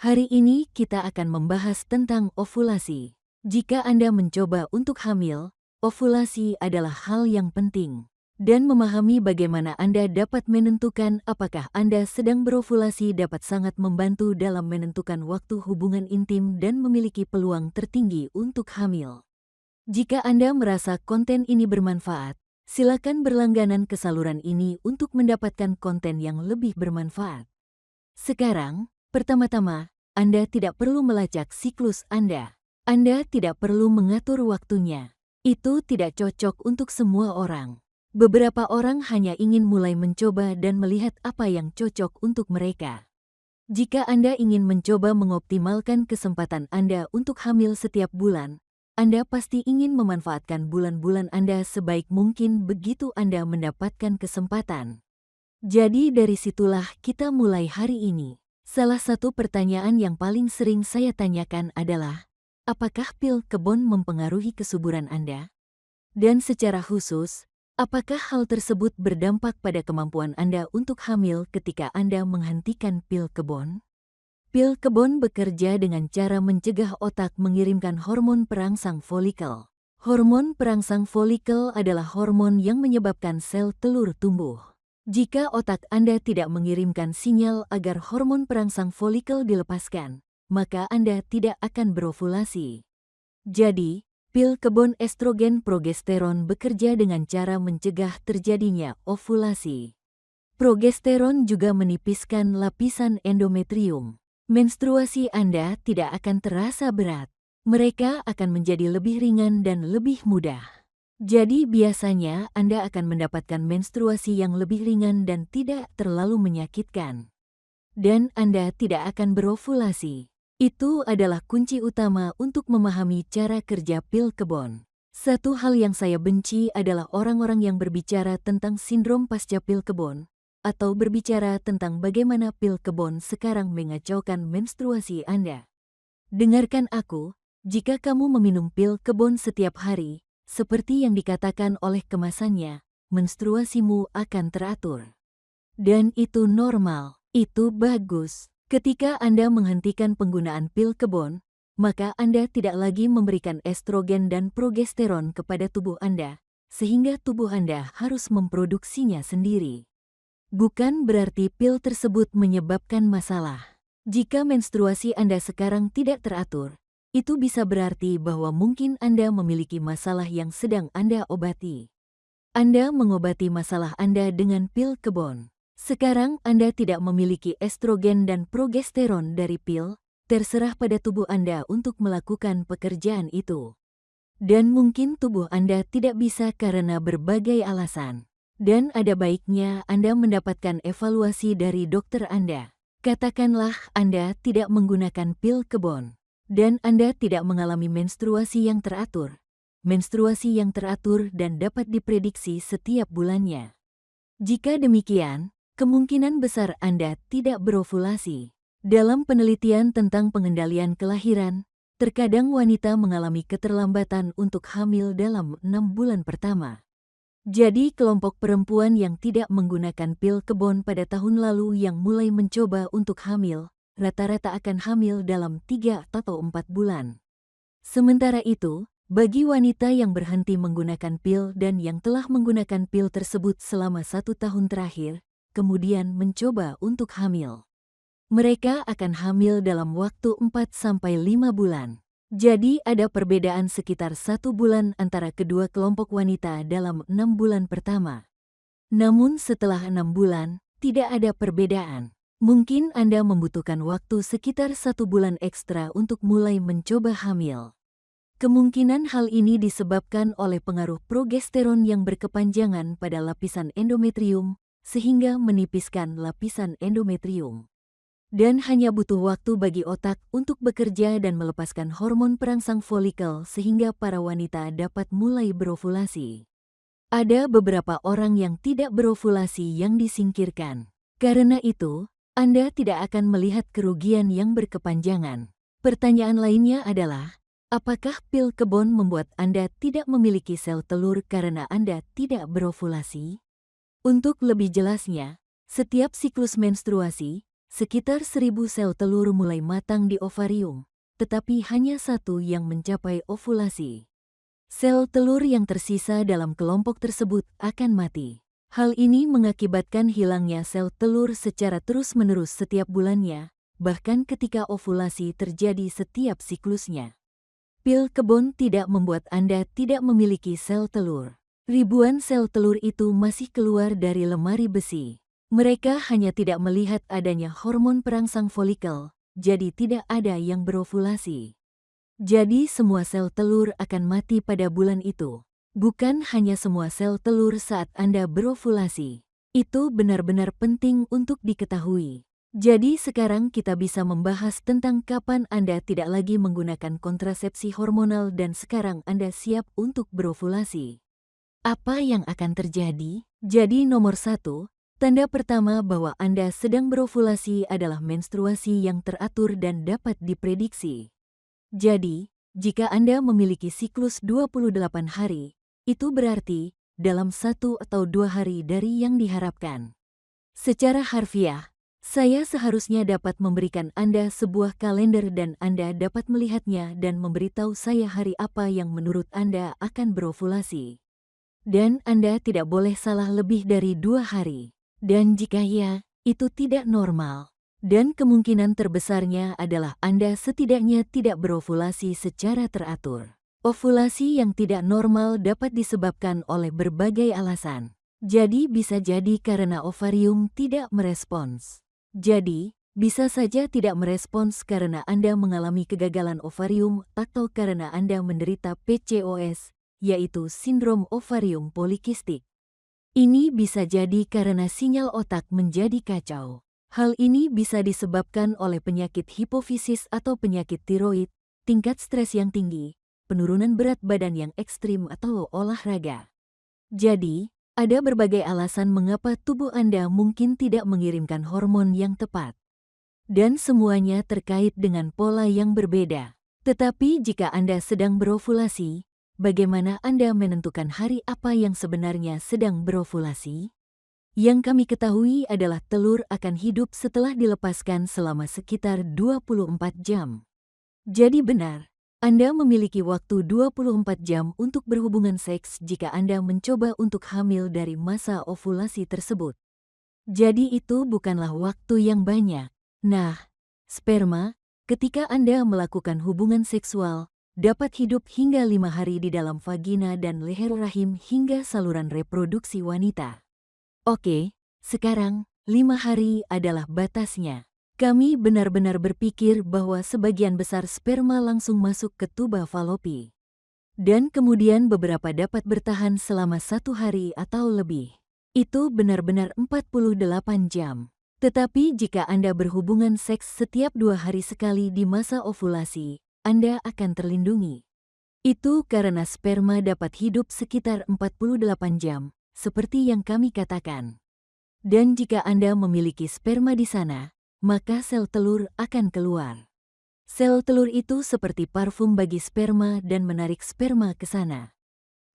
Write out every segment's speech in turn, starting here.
Hari ini kita akan membahas tentang ovulasi. Jika Anda mencoba untuk hamil, ovulasi adalah hal yang penting. Dan memahami bagaimana Anda dapat menentukan apakah Anda sedang berovulasi dapat sangat membantu dalam menentukan waktu hubungan intim dan memiliki peluang tertinggi untuk hamil. Jika Anda merasa konten ini bermanfaat, silakan berlangganan ke saluran ini untuk mendapatkan konten yang lebih bermanfaat. Sekarang, pertama-tama, Anda tidak perlu melacak siklus Anda. Anda tidak perlu mengatur waktunya. Itu tidak cocok untuk semua orang. Beberapa orang hanya ingin mulai mencoba dan melihat apa yang cocok untuk mereka. Jika Anda ingin mencoba mengoptimalkan kesempatan Anda untuk hamil setiap bulan, Anda pasti ingin memanfaatkan bulan-bulan Anda sebaik mungkin begitu Anda mendapatkan kesempatan. Jadi dari situlah kita mulai hari ini. Salah satu pertanyaan yang paling sering saya tanyakan adalah, apakah pil kebon mempengaruhi kesuburan Anda? Dan secara khusus, apakah hal tersebut berdampak pada kemampuan Anda untuk hamil ketika Anda menghentikan pil kebon? Pil kebon bekerja dengan cara mencegah otak mengirimkan hormon perangsang folikel. Hormon perangsang folikel adalah hormon yang menyebabkan sel telur tumbuh. Jika otak Anda tidak mengirimkan sinyal agar hormon perangsang folikel dilepaskan, maka Anda tidak akan berovulasi. Jadi, pil kebon estrogen progesteron bekerja dengan cara mencegah terjadinya ovulasi. Progesteron juga menipiskan lapisan endometrium. Menstruasi Anda tidak akan terasa berat. Mereka akan menjadi lebih ringan dan lebih mudah. Jadi biasanya Anda akan mendapatkan menstruasi yang lebih ringan dan tidak terlalu menyakitkan. Dan Anda tidak akan berovulasi. Itu adalah kunci utama untuk memahami cara kerja pil kebon. Satu hal yang saya benci adalah orang-orang yang berbicara tentang sindrom pasca pil kebon, atau berbicara tentang bagaimana pil kebon sekarang mengacaukan menstruasi Anda. Dengarkan aku, jika kamu meminum pil kebon setiap hari, seperti yang dikatakan oleh kemasannya, menstruasimu akan teratur. Dan itu normal, itu bagus. Ketika Anda menghentikan penggunaan pil kebon, maka Anda tidak lagi memberikan estrogen dan progesteron kepada tubuh Anda, sehingga tubuh Anda harus memproduksinya sendiri. Bukan berarti pil tersebut menyebabkan masalah. Jika menstruasi Anda sekarang tidak teratur, itu bisa berarti bahwa mungkin Anda memiliki masalah yang sedang Anda obati. Anda mengobati masalah Anda dengan pil kebon. Sekarang Anda tidak memiliki estrogen dan progesteron dari pil, terserah pada tubuh Anda untuk melakukan pekerjaan itu. Dan mungkin tubuh Anda tidak bisa karena berbagai alasan. Dan ada baiknya Anda mendapatkan evaluasi dari dokter Anda. Katakanlah Anda tidak menggunakan pil kebon, dan Anda tidak mengalami menstruasi yang teratur. Menstruasi yang teratur dan dapat diprediksi setiap bulannya. Jika demikian, kemungkinan besar Anda tidak berovulasi. Dalam penelitian tentang pengendalian kelahiran, terkadang wanita mengalami keterlambatan untuk hamil dalam 6 bulan pertama. Jadi kelompok perempuan yang tidak menggunakan pil kebon pada tahun lalu yang mulai mencoba untuk hamil, rata-rata akan hamil dalam 3 atau 4 bulan. Sementara itu, bagi wanita yang berhenti menggunakan pil dan yang telah menggunakan pil tersebut selama 1 tahun terakhir, kemudian mencoba untuk hamil, mereka akan hamil dalam waktu 4-5 bulan. Jadi ada perbedaan sekitar 1 bulan antara kedua kelompok wanita dalam 6 bulan pertama. Namun setelah 6 bulan, tidak ada perbedaan. Mungkin Anda membutuhkan waktu sekitar 1 bulan ekstra untuk mulai mencoba hamil. Kemungkinan hal ini disebabkan oleh pengaruh progesteron yang berkepanjangan pada lapisan endometrium, sehingga menipiskan lapisan endometrium. Dan hanya butuh waktu bagi otak untuk bekerja dan melepaskan hormon perangsang folikel sehingga para wanita dapat mulai berovulasi. Ada beberapa orang yang tidak berovulasi yang disingkirkan. Karena itu, Anda tidak akan melihat kerugian yang berkepanjangan. Pertanyaan lainnya adalah, apakah pil kebon membuat Anda tidak memiliki sel telur karena Anda tidak berovulasi? Untuk lebih jelasnya, setiap siklus menstruasi, sekitar 1.000 sel telur mulai matang di ovarium, tetapi hanya satu yang mencapai ovulasi. Sel telur yang tersisa dalam kelompok tersebut akan mati. Hal ini mengakibatkan hilangnya sel telur secara terus-menerus setiap bulannya, bahkan ketika ovulasi terjadi setiap siklusnya. Pil kebon tidak membuat Anda tidak memiliki sel telur. Ribuan sel telur itu masih keluar dari lemari besi. Mereka hanya tidak melihat adanya hormon perangsang folikel, jadi tidak ada yang berovulasi. Jadi semua sel telur akan mati pada bulan itu. Bukan hanya semua sel telur saat Anda berovulasi. Itu benar-benar penting untuk diketahui. Jadi sekarang kita bisa membahas tentang kapan Anda tidak lagi menggunakan kontrasepsi hormonal dan sekarang Anda siap untuk berovulasi. Apa yang akan terjadi? Jadi nomor 1, tanda pertama bahwa Anda sedang berovulasi adalah menstruasi yang teratur dan dapat diprediksi. Jadi, jika Anda memiliki siklus 28 hari, itu berarti dalam 1 atau 2 hari dari yang diharapkan. Secara harfiah, saya seharusnya dapat memberikan Anda sebuah kalender dan Anda dapat melihatnya dan memberitahu saya hari apa yang menurut Anda akan berovulasi. Dan Anda tidak boleh salah lebih dari 2 hari. Dan jika ya, itu tidak normal. Dan kemungkinan terbesarnya adalah Anda setidaknya tidak berovulasi secara teratur. Ovulasi yang tidak normal dapat disebabkan oleh berbagai alasan. Jadi bisa jadi karena ovarium tidak merespons. Jadi, bisa saja tidak merespons karena Anda mengalami kegagalan ovarium atau karena Anda menderita PCOS, yaitu sindrom ovarium polikistik. Ini bisa jadi karena sinyal otak menjadi kacau. Hal ini bisa disebabkan oleh penyakit hipofisis atau penyakit tiroid, tingkat stres yang tinggi, penurunan berat badan yang ekstrim atau olahraga. Jadi, ada berbagai alasan mengapa tubuh Anda mungkin tidak mengirimkan hormon yang tepat. Dan semuanya terkait dengan pola yang berbeda. Tetapi jika Anda sedang berovulasi, bagaimana Anda menentukan hari apa yang sebenarnya sedang berovulasi? Yang kami ketahui adalah telur akan hidup setelah dilepaskan selama sekitar 24 jam. Jadi benar, Anda memiliki waktu 24 jam untuk berhubungan seks jika Anda mencoba untuk hamil dari masa ovulasi tersebut. Jadi itu bukanlah waktu yang banyak. Nah, sperma, ketika Anda melakukan hubungan seksual, dapat hidup hingga 5 hari di dalam vagina dan leher rahim hingga saluran reproduksi wanita. Oke, sekarang 5 hari adalah batasnya. Kami benar-benar berpikir bahwa sebagian besar sperma langsung masuk ke tuba falopi. Dan kemudian beberapa dapat bertahan selama 1 hari atau lebih. Itu benar-benar 48 jam. Tetapi jika Anda berhubungan seks setiap 2 hari sekali di masa ovulasi, Anda akan terlindungi. Itu karena sperma dapat hidup sekitar 48 jam, seperti yang kami katakan. Dan jika Anda memiliki sperma di sana, maka sel telur akan keluar. Sel telur itu seperti parfum bagi sperma dan menarik sperma ke sana.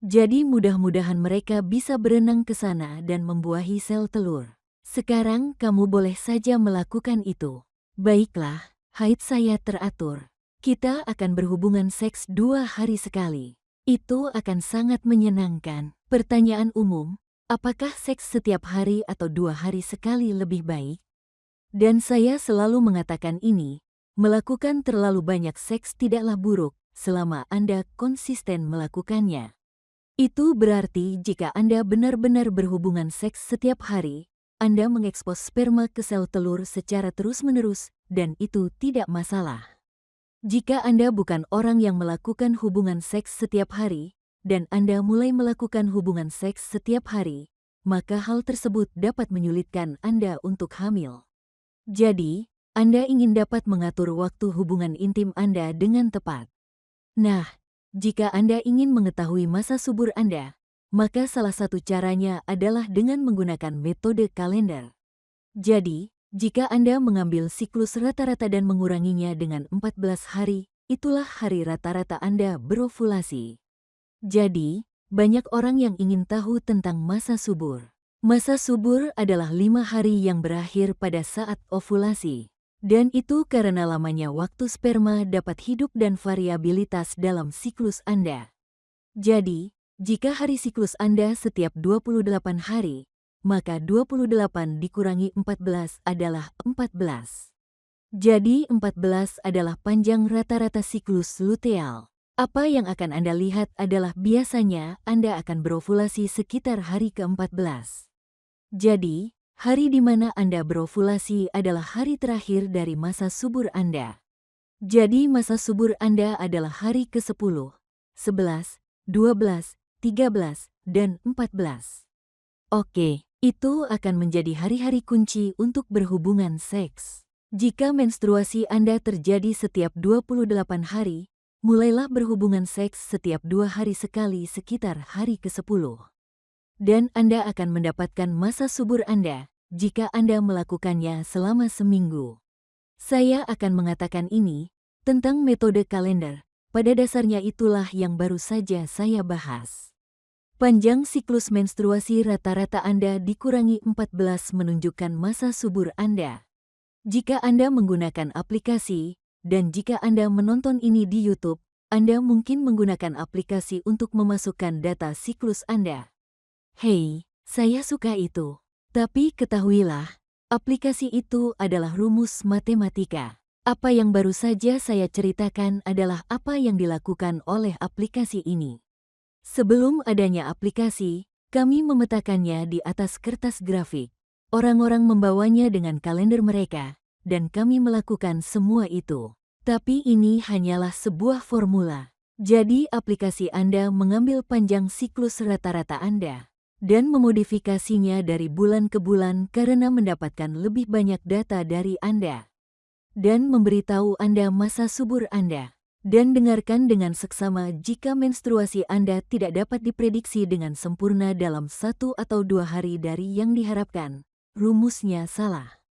Jadi mudah-mudahan mereka bisa berenang ke sana dan membuahi sel telur. Sekarang kamu boleh saja melakukan itu. Baiklah, haid saya teratur. Kita akan berhubungan seks 2 hari sekali. Itu akan sangat menyenangkan. Pertanyaan umum, apakah seks setiap hari atau 2 hari sekali lebih baik? Dan saya selalu mengatakan ini, melakukan terlalu banyak seks tidaklah buruk selama Anda konsisten melakukannya. Itu berarti jika Anda benar-benar berhubungan seks setiap hari, Anda mengekspos sperma ke sel telur secara terus-menerus dan itu tidak masalah. Jika Anda bukan orang yang melakukan hubungan seks setiap hari, dan Anda mulai melakukan hubungan seks setiap hari, maka hal tersebut dapat menyulitkan Anda untuk hamil. Jadi, Anda ingin dapat mengatur waktu hubungan intim Anda dengan tepat. Nah, jika Anda ingin mengetahui masa subur Anda, maka salah satu caranya adalah dengan menggunakan metode kalender. Jadi, jika Anda mengambil siklus rata-rata dan menguranginya dengan 14 hari, itulah hari rata-rata Anda berovulasi. Jadi, banyak orang yang ingin tahu tentang masa subur. Masa subur adalah 5 hari yang berakhir pada saat ovulasi. Dan itu karena lamanya waktu sperma dapat hidup dan variabilitas dalam siklus Anda. Jadi, jika hari siklus Anda setiap 28 hari, maka 28 dikurangi 14 adalah 14. Jadi 14 adalah panjang rata-rata siklus luteal. Apa yang akan Anda lihat adalah biasanya Anda akan berovulasi sekitar hari ke-14. Jadi, hari di mana Anda berovulasi adalah hari terakhir dari masa subur Anda. Jadi masa subur Anda adalah hari ke-10, 11, 12, 13, dan 14. Oke, itu akan menjadi hari-hari kunci untuk berhubungan seks. Jika menstruasi Anda terjadi setiap 28 hari, mulailah berhubungan seks setiap 2 hari sekali sekitar hari ke-10. Dan Anda akan mendapatkan masa subur Anda jika Anda melakukannya selama seminggu. Saya akan mengatakan ini tentang metode kalender. Pada dasarnya itulah yang baru saja saya bahas. Panjang siklus menstruasi rata-rata Anda dikurangi 14 menunjukkan masa subur Anda. Jika Anda menggunakan aplikasi, dan jika Anda menonton ini di YouTube, Anda mungkin menggunakan aplikasi untuk memasukkan data siklus Anda. Hei, saya suka itu. Tapi ketahuilah, aplikasi itu adalah rumus matematika. Apa yang baru saja saya ceritakan adalah apa yang dilakukan oleh aplikasi ini. Sebelum adanya aplikasi, kami memetakannya di atas kertas grafik. Orang-orang membawanya dengan kalender mereka, dan kami melakukan semua itu. Tapi ini hanyalah sebuah formula. Jadi aplikasi Anda mengambil panjang siklus rata-rata Anda dan memodifikasinya dari bulan ke bulan karena mendapatkan lebih banyak data dari Anda. Dan memberitahu Anda masa subur Anda. Dan dengarkan dengan seksama jika menstruasi Anda tidak dapat diprediksi dengan sempurna dalam 1 atau 2 hari dari yang diharapkan. Rumusnya salah.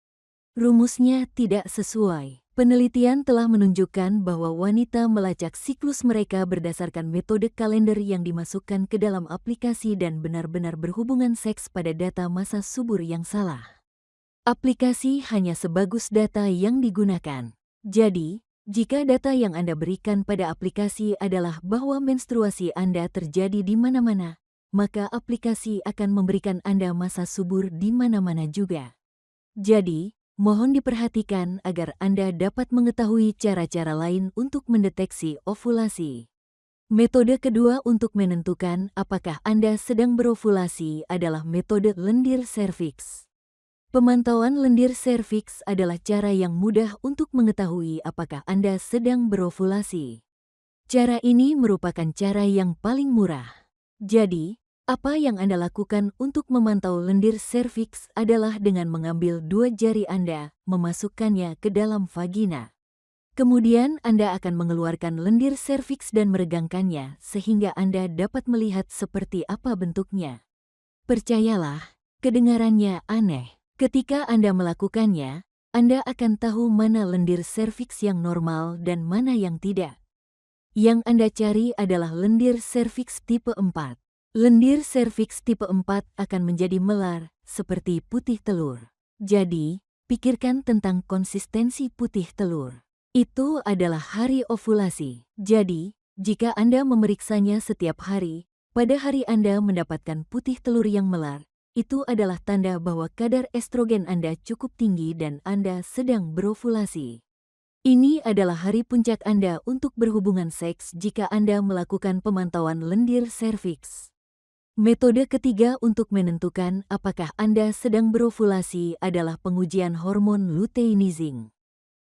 Rumusnya tidak sesuai. Penelitian telah menunjukkan bahwa wanita melacak siklus mereka berdasarkan metode kalender yang dimasukkan ke dalam aplikasi dan benar-benar berhubungan seks pada data masa subur yang salah. Aplikasi hanya sebagus data yang digunakan. Jadi, jika data yang Anda berikan pada aplikasi adalah bahwa menstruasi Anda terjadi di mana-mana, maka aplikasi akan memberikan Anda masa subur di mana-mana juga. Jadi, mohon diperhatikan agar Anda dapat mengetahui cara-cara lain untuk mendeteksi ovulasi. Metode kedua untuk menentukan apakah Anda sedang berovulasi adalah metode lendir serviks. Pemantauan lendir serviks adalah cara yang mudah untuk mengetahui apakah Anda sedang berovulasi. Cara ini merupakan cara yang paling murah. Jadi, apa yang Anda lakukan untuk memantau lendir serviks adalah dengan mengambil 2 jari Anda, memasukkannya ke dalam vagina. Kemudian Anda akan mengeluarkan lendir serviks dan meregangkannya sehingga Anda dapat melihat seperti apa bentuknya. Percayalah, kedengarannya aneh. Ketika Anda melakukannya, Anda akan tahu mana lendir serviks yang normal dan mana yang tidak. Yang Anda cari adalah lendir serviks tipe 4. Lendir serviks tipe 4 akan menjadi melar, seperti putih telur. Jadi, pikirkan tentang konsistensi putih telur. Itu adalah hari ovulasi. Jadi, jika Anda memeriksanya setiap hari, pada hari Anda mendapatkan putih telur yang melar, itu adalah tanda bahwa kadar estrogen Anda cukup tinggi dan Anda sedang berovulasi. Ini adalah hari puncak Anda untuk berhubungan seks jika Anda melakukan pemantauan lendir serviks. Metode ketiga untuk menentukan apakah Anda sedang berovulasi adalah pengujian hormon luteinizing.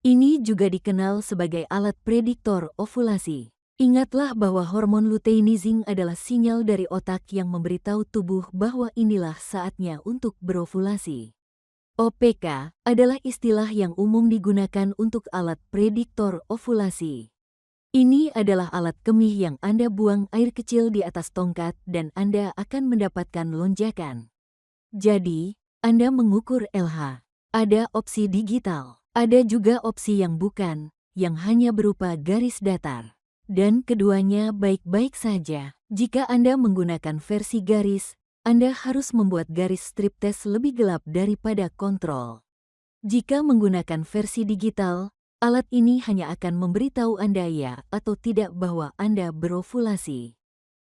Ini juga dikenal sebagai alat prediktor ovulasi. Ingatlah bahwa hormon luteinizing adalah sinyal dari otak yang memberitahu tubuh bahwa inilah saatnya untuk berovulasi. OPK adalah istilah yang umum digunakan untuk alat prediktor ovulasi. Ini adalah alat kemih yang Anda buang air kecil di atas tongkat dan Anda akan mendapatkan lonjakan. Jadi, Anda mengukur LH. Ada opsi digital. Ada juga opsi yang bukan, yang hanya berupa garis datar. Dan keduanya baik-baik saja. Jika Anda menggunakan versi garis, Anda harus membuat garis strip test lebih gelap daripada kontrol. Jika menggunakan versi digital, alat ini hanya akan memberitahu Anda ya atau tidak bahwa Anda berovulasi.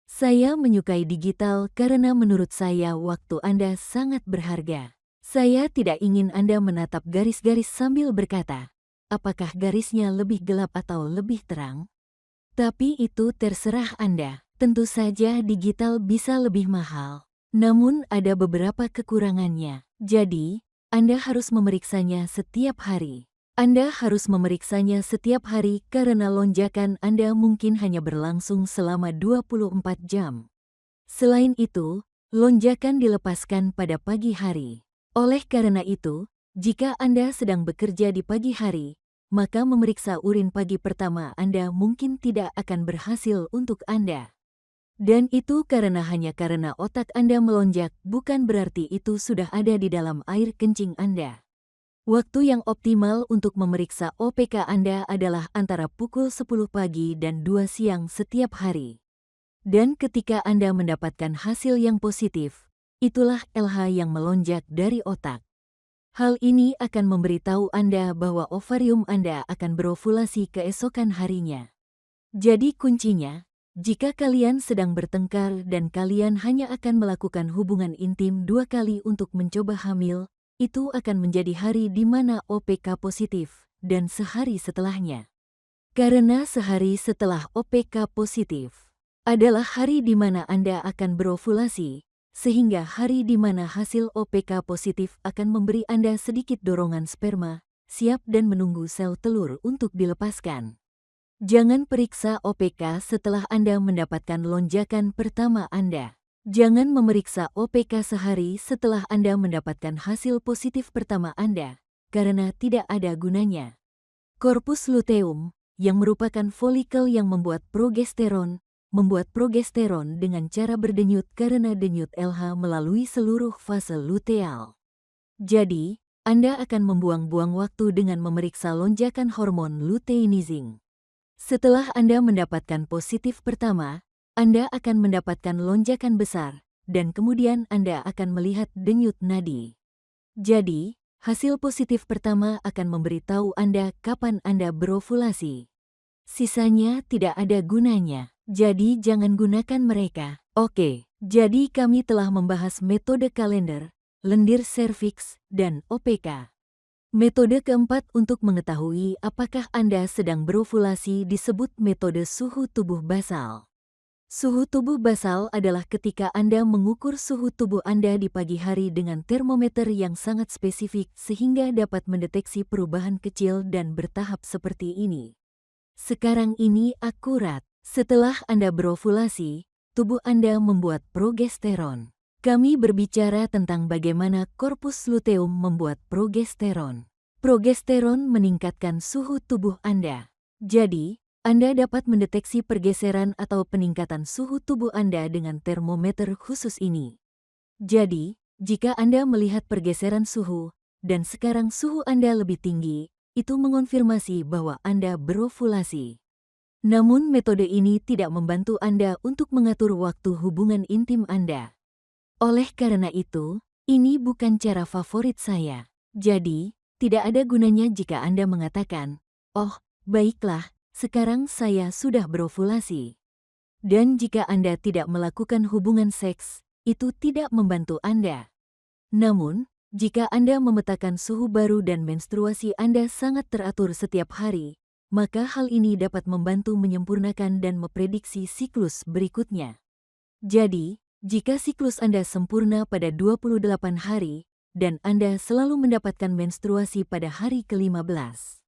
Saya menyukai digital karena menurut saya waktu Anda sangat berharga. Saya tidak ingin Anda menatap garis-garis sambil berkata, apakah garisnya lebih gelap atau lebih terang? Tapi itu terserah Anda. Tentu saja digital bisa lebih mahal. Namun ada beberapa kekurangannya. Jadi, Anda harus memeriksanya setiap hari. Anda harus memeriksanya setiap hari karena lonjakan Anda mungkin hanya berlangsung selama 24 jam. Selain itu, lonjakan dilepaskan pada pagi hari. Oleh karena itu, jika Anda sedang bekerja di pagi hari, maka memeriksa urin pagi pertama Anda mungkin tidak akan berhasil untuk Anda. Dan itu hanya karena otak Anda melonjak, bukan berarti itu sudah ada di dalam air kencing Anda. Waktu yang optimal untuk memeriksa OPK Anda adalah antara pukul 10 pagi dan 2 siang setiap hari. Dan ketika Anda mendapatkan hasil yang positif, itulah LH yang melonjak dari otak. Hal ini akan memberitahu Anda bahwa ovarium Anda akan berovulasi keesokan harinya. Jadi kuncinya, jika kalian sedang bertengkar dan kalian hanya akan melakukan hubungan intim 2 kali untuk mencoba hamil, itu akan menjadi hari di mana OPK positif, dan sehari setelahnya. Karena sehari setelah OPK positif adalah hari di mana Anda akan berovulasi, sehingga hari di mana hasil OPK positif akan memberi Anda sedikit dorongan sperma, siap dan menunggu sel telur untuk dilepaskan. Jangan periksa OPK setelah Anda mendapatkan lonjakan pertama Anda. Jangan memeriksa OPK sehari setelah Anda mendapatkan hasil positif pertama Anda, karena tidak ada gunanya. Korpus luteum, yang merupakan folikel yang membuat progesteron dengan cara berdenyut karena denyut LH melalui seluruh fase luteal. Jadi, Anda akan membuang-buang waktu dengan memeriksa lonjakan hormon luteinizing. Setelah Anda mendapatkan positif pertama, Anda akan mendapatkan lonjakan besar, dan kemudian Anda akan melihat denyut nadi. Jadi, hasil positif pertama akan memberitahu Anda kapan Anda berovulasi. Sisanya tidak ada gunanya, jadi jangan gunakan mereka. Oke, jadi kami telah membahas metode kalender, lendir serviks, dan OPK. Metode keempat untuk mengetahui apakah Anda sedang berovulasi disebut metode suhu tubuh basal. Suhu tubuh basal adalah ketika Anda mengukur suhu tubuh Anda di pagi hari dengan termometer yang sangat spesifik sehingga dapat mendeteksi perubahan kecil dan bertahap seperti ini. Sekarang ini akurat. Setelah Anda berovulasi, tubuh Anda membuat progesteron. Kami berbicara tentang bagaimana korpus luteum membuat progesteron. Progesteron meningkatkan suhu tubuh Anda. Jadi, Anda dapat mendeteksi pergeseran atau peningkatan suhu tubuh Anda dengan termometer khusus ini. Jadi, jika Anda melihat pergeseran suhu, dan sekarang suhu Anda lebih tinggi, itu mengonfirmasi bahwa Anda berovulasi. Namun metode ini tidak membantu Anda untuk mengatur waktu hubungan intim Anda. Oleh karena itu, ini bukan cara favorit saya. Jadi, tidak ada gunanya jika Anda mengatakan, "Oh, baiklah, sekarang saya sudah berovulasi." Dan jika Anda tidak melakukan hubungan seks, itu tidak membantu Anda. Namun, jika Anda memetakan suhu baru dan menstruasi Anda sangat teratur setiap hari, maka hal ini dapat membantu menyempurnakan dan memprediksi siklus berikutnya. Jadi, jika siklus Anda sempurna pada 28 hari, dan Anda selalu mendapatkan menstruasi pada hari ke-15,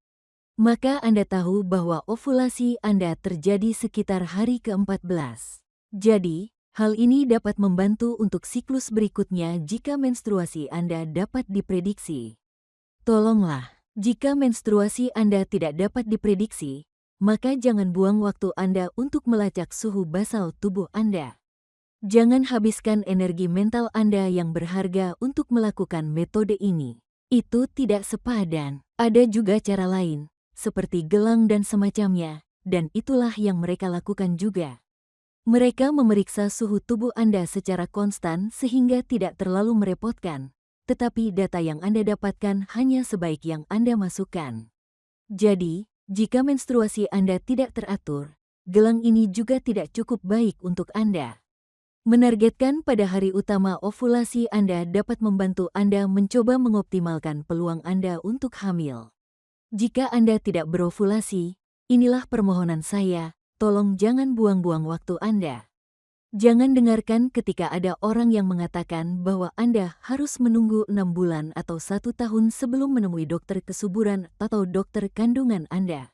maka Anda tahu bahwa ovulasi Anda terjadi sekitar hari ke-14. Jadi, hal ini dapat membantu untuk siklus berikutnya jika menstruasi Anda dapat diprediksi. Tolonglah, jika menstruasi Anda tidak dapat diprediksi, maka jangan buang waktu Anda untuk melacak suhu basal tubuh Anda. Jangan habiskan energi mental Anda yang berharga untuk melakukan metode ini. Itu tidak sepadan. Ada juga cara lain, seperti gelang dan semacamnya, dan itulah yang mereka lakukan juga. Mereka memeriksa suhu tubuh Anda secara konstan sehingga tidak terlalu merepotkan, tetapi data yang Anda dapatkan hanya sebaik yang Anda masukkan. Jadi, jika menstruasi Anda tidak teratur, gelang ini juga tidak cukup baik untuk Anda. Menargetkan pada hari utama ovulasi Anda dapat membantu Anda mencoba mengoptimalkan peluang Anda untuk hamil. Jika Anda tidak berovulasi, inilah permohonan saya, tolong jangan buang-buang waktu Anda. Jangan dengarkan ketika ada orang yang mengatakan bahwa Anda harus menunggu 6 bulan atau 1 tahun sebelum menemui dokter kesuburan atau dokter kandungan Anda.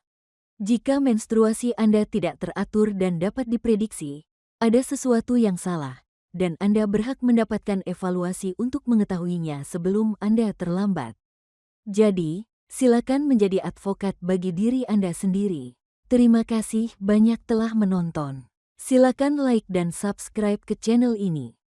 Jika menstruasi Anda tidak teratur dan dapat diprediksi, ada sesuatu yang salah, dan Anda berhak mendapatkan evaluasi untuk mengetahuinya sebelum Anda terlambat. Jadi, silakan menjadi advokat bagi diri Anda sendiri. Terima kasih banyak telah menonton. Silakan like dan subscribe ke channel ini.